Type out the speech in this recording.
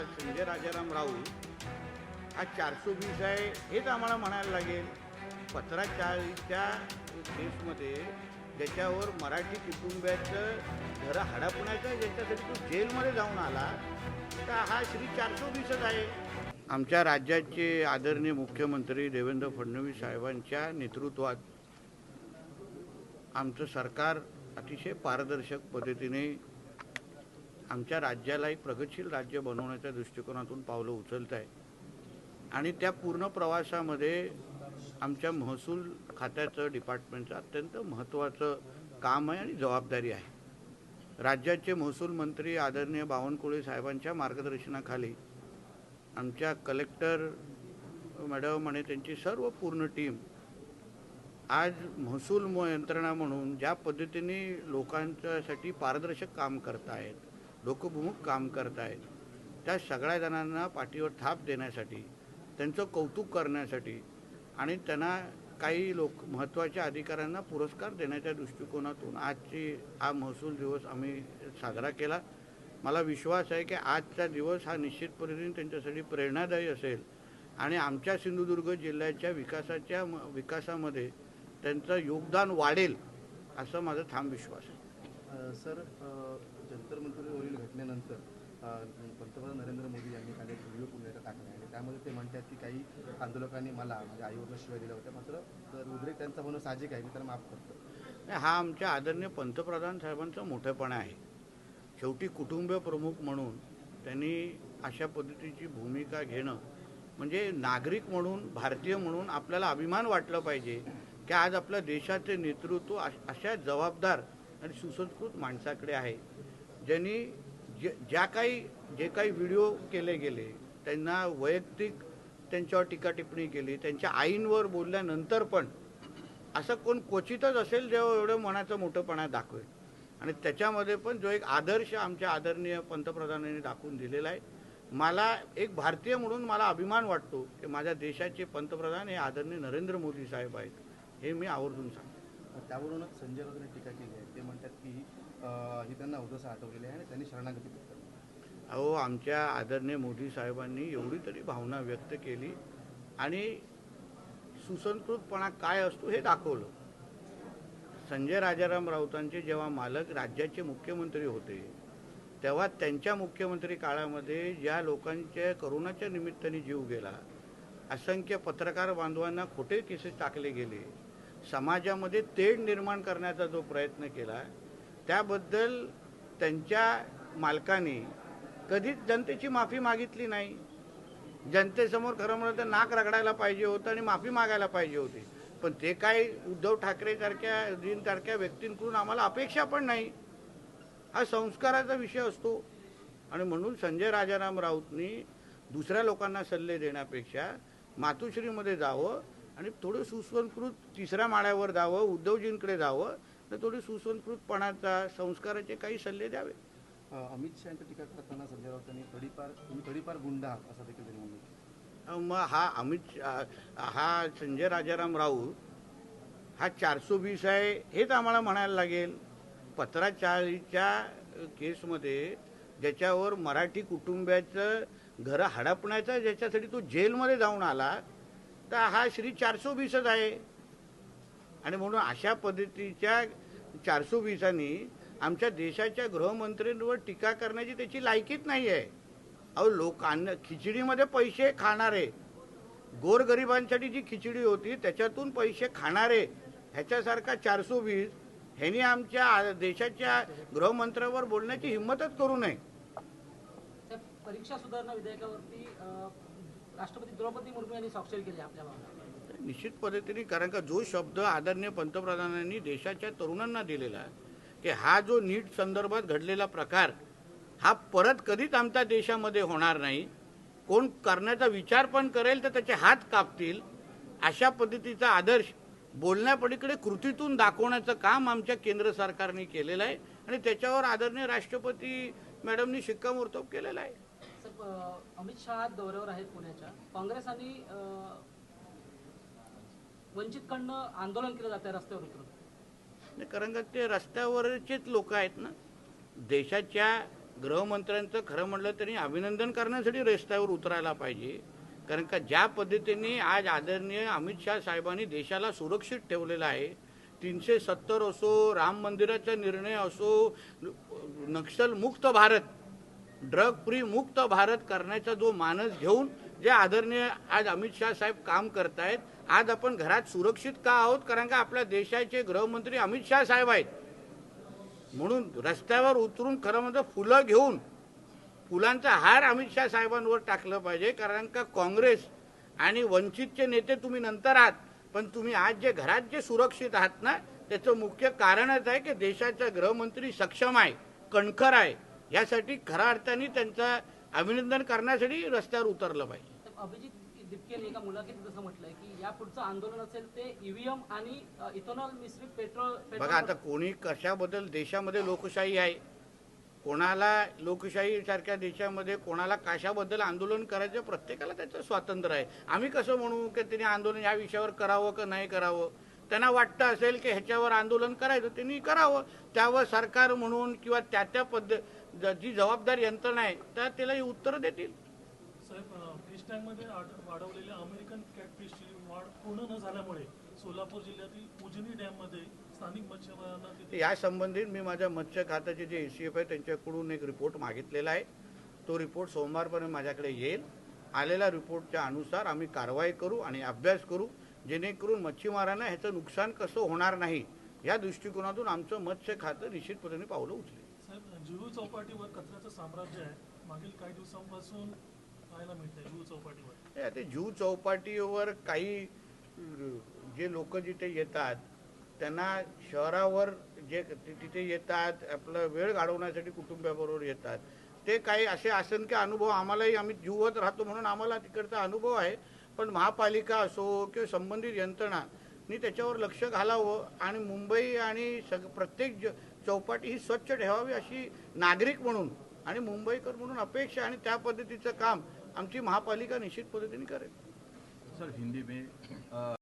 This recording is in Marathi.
संजय राजाराम राऊत हा 420 आहे हेच आम्हाला म्हणायला लागेल. 1540च्या केसमध्ये ज्याच्यावर मराठी कुटुंबियाचं घरं हडपण्याचं ज्याच्यासाठी तो जेलमध्ये जाऊन आला तर हा श्री 420च आहे. आमच्या राज्याचे आदरणीय मुख्यमंत्री देवेंद्र फडणवीस साहेबांच्या नेतृत्वात आमचं सरकार अतिशय पारदर्शक पद्धतीने आमच्या राज्याला एक प्रगतशील राज्य बनवण्याच्या दृष्टिकोनातून पावलं उचलत आहे. आणि त्या पूर्ण प्रवासामध्ये आमच्या महसूल खात्याचं डिपार्टमेंटचं अत्यंत महत्त्वाचं काम आहे आणि जबाबदारी आहे. राज्याचे महसूल मंत्री आदरणीय बावनकुळे साहेबांच्या मार्गदर्शनाखाली आमच्या कलेक्टर मॅडम आणि त्यांची सर्व पूर्ण टीम आज महसूल यंत्रणा म्हणून ज्या पद्धतीने लोकांच्यासाठी पारदर्शक काम करत आहेत, लोकभिमुख काम करत आहेत, त्या सगळ्या जणांना पाठीवर थाप देण्यासाठी, त्यांचं कौतुक करण्यासाठी आणि त्यांना काही महत्त्वाच्या अधिकाऱ्यांना पुरस्कार देण्याच्या दृष्टिकोनातून हा महसूल दिवस आम्ही साजरा केला. मला विश्वास आहे की आजचा दिवस हा निश्चित पद्धतीने त्यांच्यासाठी प्रेरणादायी असेल आणि आमच्या सिंधुदुर्ग जिल्ह्याच्या विकासामध्ये त्यांचं योगदान वाढेल असं माझा ठाम विश्वास आहे. सर, जंतर मंतरवरील घटनेनंतर पंतप्रधान नरेंद्र मोदी यांनी काल एक व्हिडिओ पुन्हा टाकला आणि त्यामध्ये ते म्हणतात की काही आंदोलकांनी मला माझ्या आईवरनं शिवाय दिल्या होत्या, मात्र उद्रेक त्यांचा होणं साहजिक आहे, मी त्यांना माफ करतो. हा आमच्या आदरणीय पंतप्रधान साहेबांचा मोठेपणा आहे. शेवटी कुटुंबीय प्रमुख म्हणून त्यांनी अशा पद्धतीची भूमिका घेणं म्हणजे नागरिक म्हणून, भारतीय म्हणून आपल्याला अभिमान वाटलं पाहिजे की आज आपल्या देशाचे नेतृत्व अशा जबाबदार आणि सुसंस्कृत माणसाकडे आहे, ज्यांनी जे काही व्हिडिओ केले गेले, त्यांना वैयक्तिक त्यांच्यावर टीका टिप्पणी केली, त्यांच्या आईंवर बोलल्यानंतर पण असं कोण क्वचितच असेल जेव्हा एवढं मनाचं मोठंपणा दाखवेल. आणि त्याच्यामध्ये पण जो एक आदर्श आमच्या आदरणीय पंतप्रधानांनी दाखवून दिलेला आहे. मला एक भारतीय म्हणून मला अभिमान वाटतो की माझ्या देशाचे पंतप्रधान हे आदरणीय नरेंद्र मोदी साहेब आहेत, हे मी आवर्जून सांगतो. त्यावरूनच संजय राऊतांनी टीका केली आहे. ते म्हणतात की ही त्यांना उद्देश आठवलेली आहे आणि त्यांनी शरणागती पत्करली. अहो, आमच्या आदरणीय मोदी साहेबांनी एवढी तरी भावना व्यक्त केली आणि सुसंस्कृतपणा काय असतो हे दाखवलं. संजय राजाराम राऊतांचे जेव्हा मालक राज्याचे मुख्यमंत्री होते तेव्हा त्यांच्या मुख्यमंत्री काळामध्ये ज्या लोकांच्या करोनाच्या निमित्ताने जीव गेला, असंख्य पत्रकार बांधवांना खोटे केसेस टाकले गेले, समाजामध्ये तेढ निर्माण करण्याचा जो प्रयत्न केला त्याबद्दल त्यांच्या मालकाने कधीच जनतेची माफी मागितली नाही. जनतेसमोर खरं म्हणलं तर नाक रगडायला पाहिजे होतं आणि माफी मागायला पाहिजे होती, पण ते काय उद्धव ठाकरेसारख्या व्यक्तींकडून आम्हाला अपेक्षा पण नाही. हा संस्काराचा विषय असतो आणि म्हणून संजय राजाराम राऊतनी दुसऱ्या लोकांना सल्ले देण्यापेक्षा मातोश्रीमध्ये जावं आणि थोडं सुसंस्कृत तिसऱ्या माळ्यावर जावं, उद्धवजींकडे जावं, तर थोडे सुसंस्कृतपणाचा संस्काराचे काही सल्ले द्यावे. अमित शहा यांची टीका करताना संजय राऊतांनी तडीपार गुंड आहात असं देखील त्यांनी म्हणलं. मग हा संजय राजाराम राऊत हा 420 आहे हेच आम्हाला म्हणायला लागेल. 1540च्या केसमध्ये ज्याच्यावर मराठी कुटुंबियाचं घरं हडपण्याचं ज्याच्यासाठी तो जेलमध्ये जाऊन आला तर हा श्री 420च आहे. आणि म्हणून अशा पद्धतीच्या 420नी आमच्या देशाच्या गृहमंत्र्यांवर टीका करण्याची त्याची लायकीच नाही आहे. अहो, खिचडीमध्ये पैसे खाणारे, गोरगरिबांसाठी जी खिचडी होती त्याच्यातून पैसे खाणारे ह्याच्यासारखा 420 ह्यांनी आमच्या देशाच्या गृहमंत्र्यावर बोलण्याची हिंमतच करू नये. परीक्षा सुधारणा विधेयकावरती राष्ट्रपती द्रौपदी मुर्मू यांनी स्वाक्षरी केली आपल्या भावना. निश्चित पद्धतीने, कारण का जो शब्द आदरणीय पंतप्रधानांनी देशाच्या तरुणांना दिलेला आहे की हा जो नीट संदर्भात घडलेला प्रकार हा परत कधीच आमच्या देशामध्ये होणार नाही, कोण करण्याचा विचार पण करेल तर त्याचे हात कापतील, अशा पद्धतीचा आदर्श बोलण्यापलीकडे कृतीतून दाखवण्याचं काम आमच्या केंद्र सरकारने केलेलं आहे आणि त्याच्यावर आदरणीय राष्ट्रपती मॅडमनी शिक्कामोर्तब केलेला आहे. अमित शहा दौऱ्यावर आहेत पुण्याच्या. काँग्रेस आणि वंचितकडनं आंदोलन केलं जातं रस्त्यावर उतरून. कारण का ते रस्त्यावरचेच लोक आहेत ना. देशाच्या गृहमंत्र्यांचं खरं म्हटलं तरी अभिनंदन करण्यासाठी रस्त्यावर उतरायला पाहिजे. कारण का ज्या पद्धतीने आज आदरणीय अमित शाह साहेबांनी देशाला सुरक्षित ठेवलेलं आहे, 370 असो, राम मंदिराचा निर्णय असो, नक्षलमुक्त भारत, ड्रग फ्री मुक्त भारत करण्याचा जो मानस घेऊन जे आदरणीय आज अमित शाह साहेब काम करतायत, आज आपण घरात सुरक्षित का आहोत? कारण का आपल्या देशाचे गृहमंत्री अमित शाह साहेब आहेत. म्हणून रस्त्यावर उतरून खरं म्हणजे फुलं घेऊन फुलांचा हार अमित शाह साहेबांवर टाकलं पाहिजे. कारण का काँग्रेस आणि वंचितचे नेते तुम्ही नंतर आहात, पण तुम्ही आज जे घरात जे सुरक्षित आहात ना, त्याचं मुख्य कारणच आहे की देशाचा गृहमंत्री सक्षम आहे, कणखर आहे. यासाठी खऱ्या अर्थाने त्यांचं अभिनंदन करण्यासाठी रस्त्यावर उतरलं पाहिजे. तर अभिजित दिपकेने एका मुलाखतीत असं म्हटलंय की या पुढचं आंदोलन असेल ते ईव्हीएम आणि इथेनॉल मिश्रित पेट्रोल. बघा आता कोणी कशाबद्दल, देशामध्ये लोकशाही आहे, कोणाला लोकशाही सारख्या देशामध्ये कोणाला कशाबद्दल आंदोलन करायचं प्रत्येकाला त्याचं स्वातंत्र्य आहे. आम्ही कसं म्हणू की त्यांनी आंदोलन या विषयावर करावं का नाही करावं? त्यांना वाटतं असेल की ह्याच्यावर आंदोलन करायचं, त्यांनी करावं. त्यावर सरकार म्हणून किंवा त्या जी जबाबदार यंत्रणा आहे त्या त्याला उत्तर देतील. साहेब, फिश टँकमध्ये वाढवलेल्या अमेरिकन कॅटफिशची वाढ पूर्ण न झाल्यामुळे सोलापूर जिल्ह्यातील उजनी डॅममध्ये स्थानिक मच्छीमारांना तिथे या संबंधित मी माझ्या मत्स्य खात्याचे जे एसीएफ आहे त्यांच्याकडून एक रिपोर्ट मागितलेला आहे. तो रिपोर्ट सोमवारपर्यंत माझ्याकडे येईल. आलेल्या रिपोर्टच्या अनुसार आम्ही कारवाई करू आणि अभ्यास करू, जेणेकरून मच्छीमारांना ह्याचं नुकसान कसं होणार नाही या दृष्टिकोनातून आमचं मत्स्य खातं निश्चितपणे पावलं उचलेल. साहेब, जुहू चौपाटीवर कचऱ्याचं साम्राज्य आहे. मागील काही दिवसांपासून पाहायला मिळतंय जुहू चौपाटीवर. आता जुहू चौपाटीवर काही जे लोक जिथे येतात त्यांना शहरावर जे तिथे येतात आपला वेळ घालवण्यासाठी कुटुंबाबरोबर येतात, ते काही असे असंख्य अनुभव आम्हालाही, आम्ही जुहूत राहतो म्हणून आम्हाला तिकडचा अनुभव आहे. पण महापालिका असो किंवा संबंधित यंत्रणांनी त्याच्यावर लक्ष घालावं आणि मुंबई आणि प्रत्येक चौपाटी ही स्वच्छ ठेवावी अशी नागरिक म्हणून आणि मुंबईकर म्हणून अपेक्षा, आणि त्या पद्धतीचं काम आमची महापालिका निश्चित पद्धतीने करेल. सर, हिंदी में